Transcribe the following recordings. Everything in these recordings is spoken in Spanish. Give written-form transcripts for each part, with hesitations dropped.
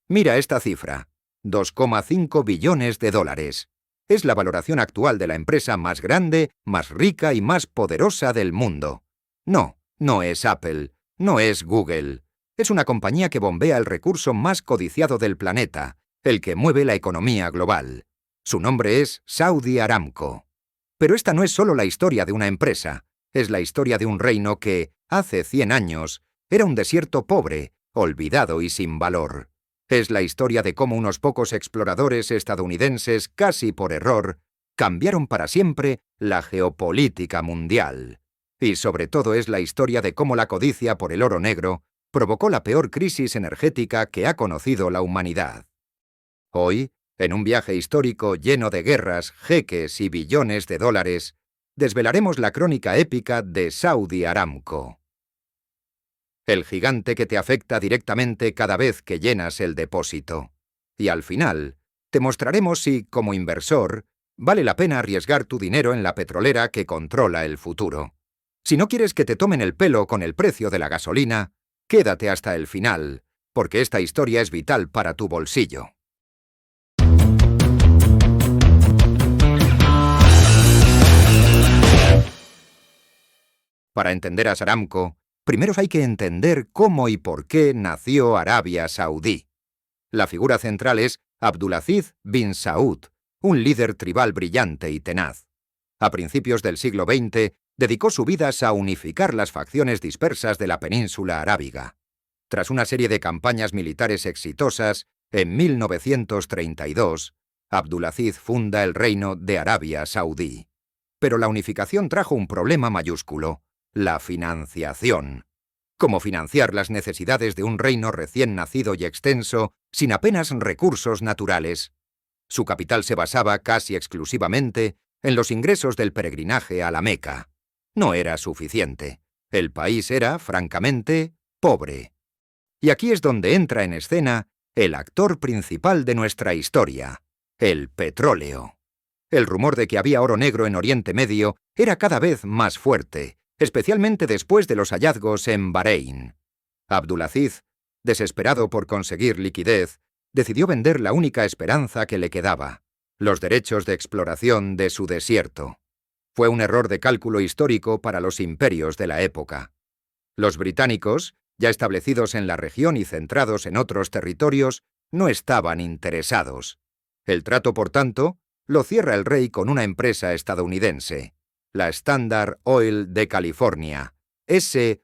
Mira esta cifra: 2,5 billones de dólares. Es la valoración actual de la empresa más grande, más rica y más poderosa del mundo. No, no es Apple, no es Google. Es una compañía que bombea el recurso más codiciado del planeta, el que mueve la economía global. Su nombre es Saudi Aramco. Pero esta no es solo la historia de una empresa, es la historia de un reino que, hace 100 años, era un desierto pobre, olvidado y sin valor. Es la historia de cómo unos pocos exploradores estadounidenses, casi por error, cambiaron para siempre la geopolítica mundial. Y sobre todo es la historia de cómo la codicia por el oro negro provocó la peor crisis energética que ha conocido la humanidad. Hoy, en un viaje histórico lleno de guerras, jeques y billones de dólares, desvelaremos la crónica épica de Saudi Aramco. El gigante que te afecta directamente cada vez que llenas el depósito. Y al final, te mostraremos si, como inversor, vale la pena arriesgar tu dinero en la petrolera que controla el futuro. Si no quieres que te tomen el pelo con el precio de la gasolina, quédate hasta el final, porque esta historia es vital para tu bolsillo. Para entender a Aramco, primero hay que entender cómo y por qué nació Arabia Saudí. La figura central es Abdulaziz bin Saud, un líder tribal brillante y tenaz. A principios del siglo XX, dedicó su vida a unificar las facciones dispersas de la península arábiga. Tras una serie de campañas militares exitosas, en 1932, Abdulaziz funda el reino de Arabia Saudí. Pero la unificación trajo un problema mayúsculo: la financiación. ¿Cómo financiar las necesidades de un reino recién nacido y extenso, sin apenas recursos naturales? Su capital se basaba casi exclusivamente en los ingresos del peregrinaje a la Meca. No era suficiente. El país era, francamente, pobre. Y aquí es donde entra en escena el actor principal de nuestra historia: el petróleo. El rumor de que había oro negro en Oriente Medio era cada vez más fuerte, especialmente después de los hallazgos en Bahrein. Abdulaziz, desesperado por conseguir liquidez, decidió vender la única esperanza que le quedaba: los derechos de exploración de su desierto. Fue un error de cálculo histórico para los imperios de la época. Los británicos, ya establecidos en la región y centrados en otros territorios, no estaban interesados. El trato, por tanto, lo cierra el rey con una empresa estadounidense, la Standard Oil de California, SOCAL,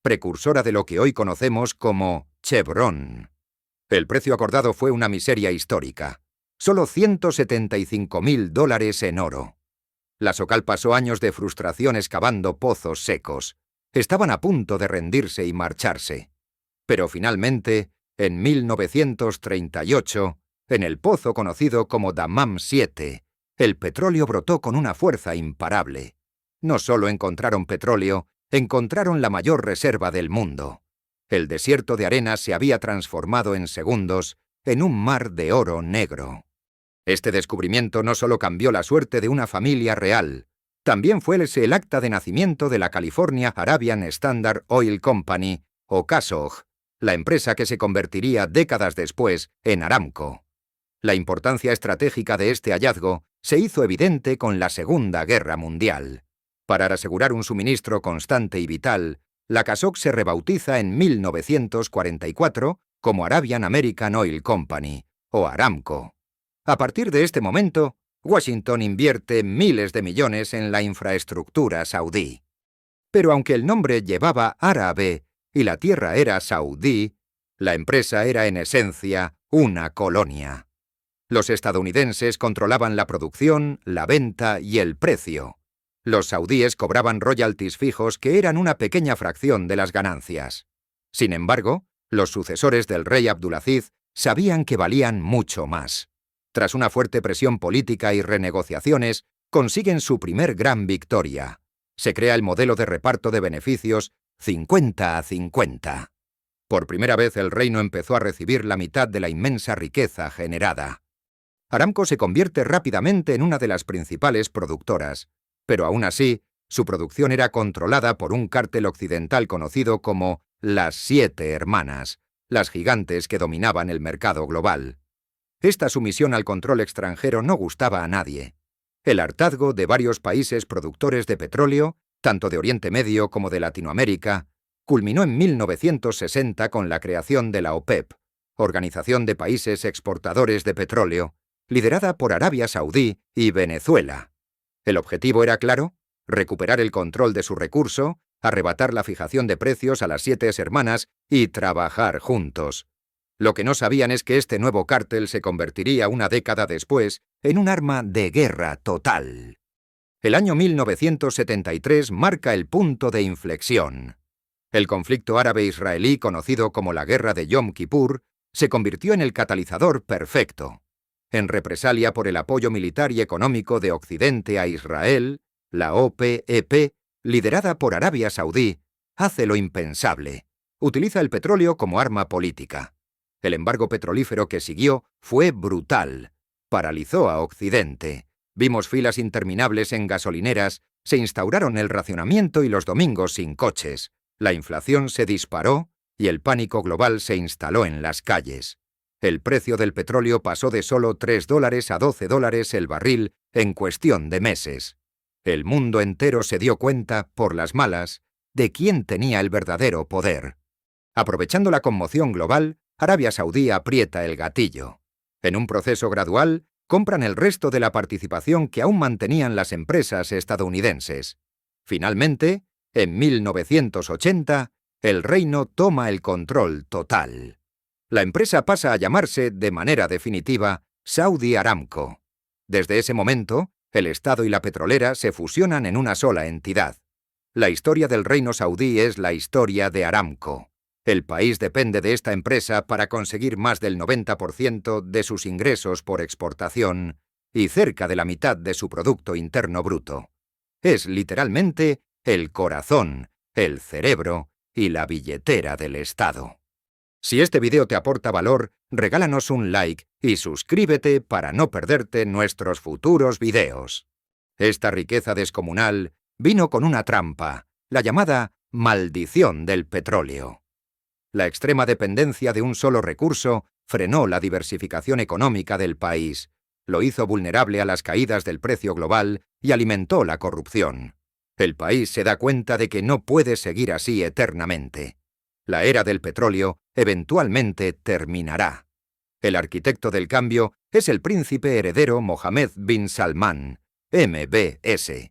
precursora de lo que hoy conocemos como Chevron. El precio acordado fue una miseria histórica: solo $175.000 en oro. La SOCAL pasó años de frustración excavando pozos secos. Estaban a punto de rendirse y marcharse. Pero finalmente, en 1938, en el pozo conocido como Dammam 7, el petróleo brotó con una fuerza imparable. No solo encontraron petróleo, encontraron la mayor reserva del mundo. El desierto de arena se había transformado en segundos en un mar de oro negro. Este descubrimiento no solo cambió la suerte de una familia real, también fue el acta de nacimiento de la California Arabian Standard Oil Company, o CASOG, la empresa que se convertiría décadas después en Aramco. La importancia estratégica de este hallazgo se hizo evidente con la Segunda Guerra Mundial. Para asegurar un suministro constante y vital, la CASOG se rebautiza en 1944 como Arabian American Oil Company, o Aramco. A partir de este momento, Washington invierte miles de millones en la infraestructura saudí. Pero aunque el nombre llevaba árabe y la tierra era saudí, la empresa era en esencia una colonia. Los estadounidenses controlaban la producción, la venta y el precio. Los saudíes cobraban royalties fijos que eran una pequeña fracción de las ganancias. Sin embargo, los sucesores del rey Abdulaziz sabían que valían mucho más. Tras una fuerte presión política y renegociaciones, consiguen su primer gran victoria. Se crea el modelo de reparto de beneficios 50-50. Por primera vez el reino empezó a recibir la mitad de la inmensa riqueza generada. Aramco se convierte rápidamente en una de las principales productoras, pero aún así, su producción era controlada por un cártel occidental conocido como las Siete Hermanas, las gigantes que dominaban el mercado global. Esta sumisión al control extranjero no gustaba a nadie. El hartazgo de varios países productores de petróleo, tanto de Oriente Medio como de Latinoamérica, culminó en 1960 con la creación de la OPEP, Organización de Países Exportadores de Petróleo, liderada por Arabia Saudí y Venezuela. El objetivo era claro: recuperar el control de su recurso, arrebatar la fijación de precios a las 7 hermanas y trabajar juntos. Lo que no sabían es que este nuevo cártel se convertiría una década después en un arma de guerra total. El año 1973 marca el punto de inflexión. El conflicto árabe-israelí, conocido como la Guerra de Yom Kippur, se convirtió en el catalizador perfecto. En represalia por el apoyo militar y económico de Occidente a Israel, la OPEP, liderada por Arabia Saudí, hace lo impensable: utiliza el petróleo como arma política. El embargo petrolífero que siguió fue brutal. Paralizó a Occidente. Vimos filas interminables en gasolineras, se instauraron el racionamiento y los domingos sin coches. La inflación se disparó y el pánico global se instaló en las calles. El precio del petróleo pasó de solo $3 a $12 el barril en cuestión de meses. El mundo entero se dio cuenta, por las malas, de quién tenía el verdadero poder. Aprovechando la conmoción global, Arabia Saudí aprieta el gatillo. En un proceso gradual, compran el resto de la participación que aún mantenían las empresas estadounidenses. Finalmente, en 1980, el reino toma el control total. La empresa pasa a llamarse, de manera definitiva, Saudi Aramco. Desde ese momento, el Estado y la petrolera se fusionan en una sola entidad. La historia del reino saudí es la historia de Aramco. El país depende de esta empresa para conseguir más del 90% de sus ingresos por exportación y cerca de la mitad de su Producto Interno Bruto. Es literalmente el corazón, el cerebro y la billetera del Estado. Si este video te aporta valor, regálanos un like y suscríbete para no perderte nuestros futuros videos. Esta riqueza descomunal vino con una trampa, la llamada maldición del petróleo. La extrema dependencia de un solo recurso frenó la diversificación económica del país, lo hizo vulnerable a las caídas del precio global y alimentó la corrupción. El país se da cuenta de que no puede seguir así eternamente. La era del petróleo eventualmente terminará. El arquitecto del cambio es el príncipe heredero Mohammed bin Salman, MBS.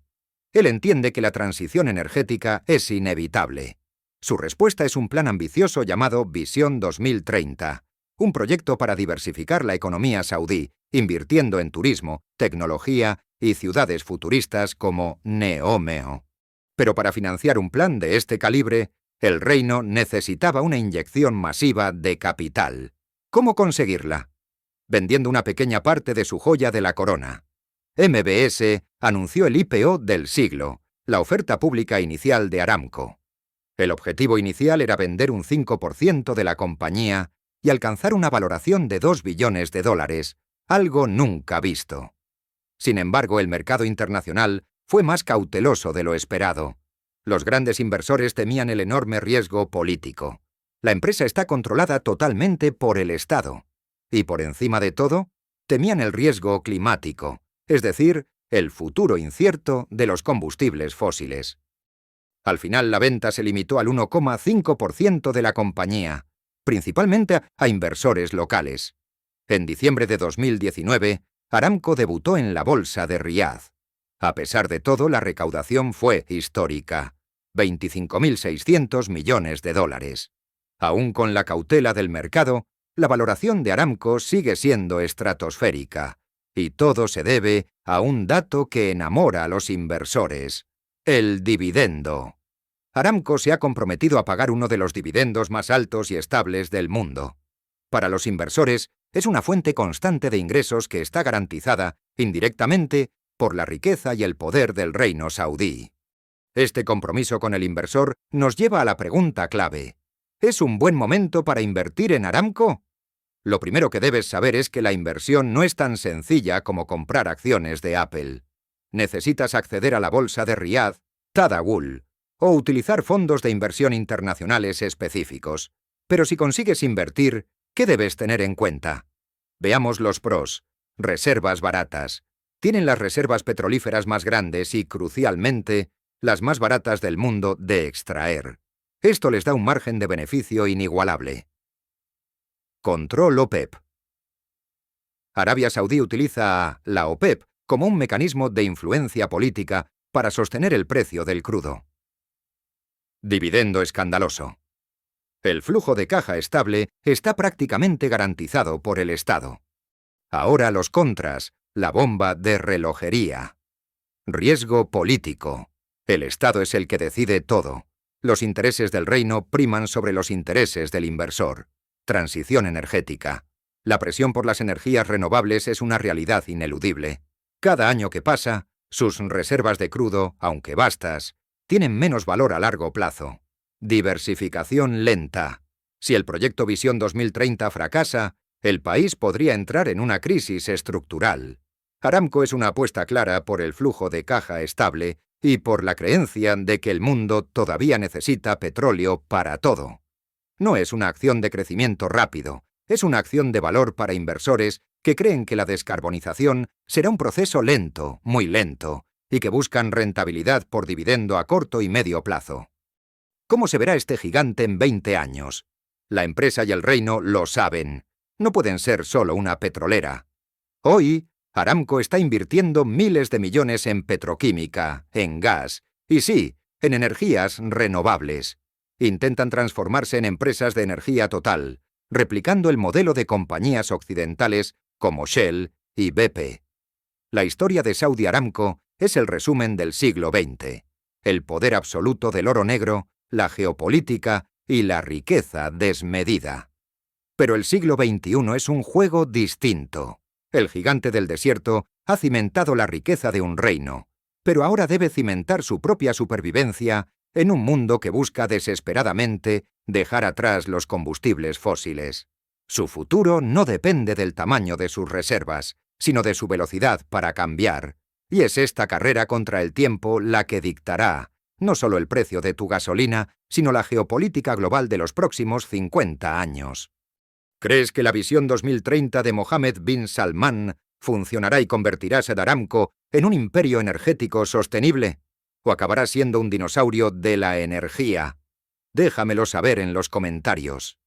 Él entiende que la transición energética es inevitable. Su respuesta es un plan ambicioso llamado Visión 2030, un proyecto para diversificar la economía saudí, invirtiendo en turismo, tecnología y ciudades futuristas como Neomeo. Pero para financiar un plan de este calibre, el reino necesitaba una inyección masiva de capital. ¿Cómo conseguirla? Vendiendo una pequeña parte de su joya de la corona. MBS anunció el IPO del siglo, la oferta pública inicial de Aramco. El objetivo inicial era vender un 5% de la compañía y alcanzar una valoración de $2 billones, algo nunca visto. Sin embargo, el mercado internacional fue más cauteloso de lo esperado. Los grandes inversores temían el enorme riesgo político. La empresa está controlada totalmente por el Estado. Y por encima de todo, temían el riesgo climático, es decir, el futuro incierto de los combustibles fósiles. Al final, la venta se limitó al 1,5% de la compañía, principalmente a inversores locales. En diciembre de 2019, Aramco debutó en la bolsa de Riad. A pesar de todo, la recaudación fue histórica: $25.600 millones. Aún con la cautela del mercado, la valoración de Aramco sigue siendo estratosférica. Y todo se debe a un dato que enamora a los inversores: el dividendo. Aramco se ha comprometido a pagar uno de los dividendos más altos y estables del mundo. Para los inversores, es una fuente constante de ingresos que está garantizada, indirectamente, por la riqueza y el poder del reino saudí. Este compromiso con el inversor nos lleva a la pregunta clave: ¿es un buen momento para invertir en Aramco? Lo primero que debes saber es que la inversión no es tan sencilla como comprar acciones de Apple. Necesitas acceder a la bolsa de Riad, Tadawul, o utilizar fondos de inversión internacionales específicos. Pero si consigues invertir, ¿qué debes tener en cuenta? Veamos los pros. Reservas baratas. Tienen las reservas petrolíferas más grandes y, crucialmente, las más baratas del mundo de extraer. Esto les da un margen de beneficio inigualable. Control OPEP. Arabia Saudí utiliza a la OPEP como un mecanismo de influencia política para sostener el precio del crudo. Dividendo escandaloso. El flujo de caja estable está prácticamente garantizado por el Estado. Ahora los contras, la bomba de relojería. Riesgo político. El Estado es el que decide todo. Los intereses del reino priman sobre los intereses del inversor. Transición energética. La presión por las energías renovables es una realidad ineludible. Cada año que pasa, sus reservas de crudo, aunque vastas, tienen menos valor a largo plazo. Diversificación lenta. Si el proyecto Visión 2030 fracasa, el país podría entrar en una crisis estructural. Aramco es una apuesta clara por el flujo de caja estable y por la creencia de que el mundo todavía necesita petróleo para todo. No es una acción de crecimiento rápido, es una acción de valor para inversores que creen que la descarbonización será un proceso lento, muy lento, y que buscan rentabilidad por dividendo a corto y medio plazo. ¿Cómo se verá este gigante en 20 años? La empresa y el reino lo saben. No pueden ser solo una petrolera. Hoy, Aramco está invirtiendo miles de millones en petroquímica, en gas, y sí, en energías renovables. Intentan transformarse en empresas de energía total, replicando el modelo de compañías occidentales como Shell y BP. La historia de Saudi Aramco es el resumen del siglo XX. El poder absoluto del oro negro, la geopolítica y la riqueza desmedida. Pero el siglo XXI es un juego distinto. El gigante del desierto ha cimentado la riqueza de un reino, pero ahora debe cimentar su propia supervivencia en un mundo que busca desesperadamente dejar atrás los combustibles fósiles. Su futuro no depende del tamaño de sus reservas, sino de su velocidad para cambiar, y es esta carrera contra el tiempo la que dictará no solo el precio de tu gasolina, sino la geopolítica global de los próximos 50 años. ¿Crees que la visión 2030 de Mohammed bin Salman funcionará y convertirá a Saudi Aramco en un imperio energético sostenible? ¿O acabará siendo un dinosaurio de la energía? Déjamelo saber en los comentarios.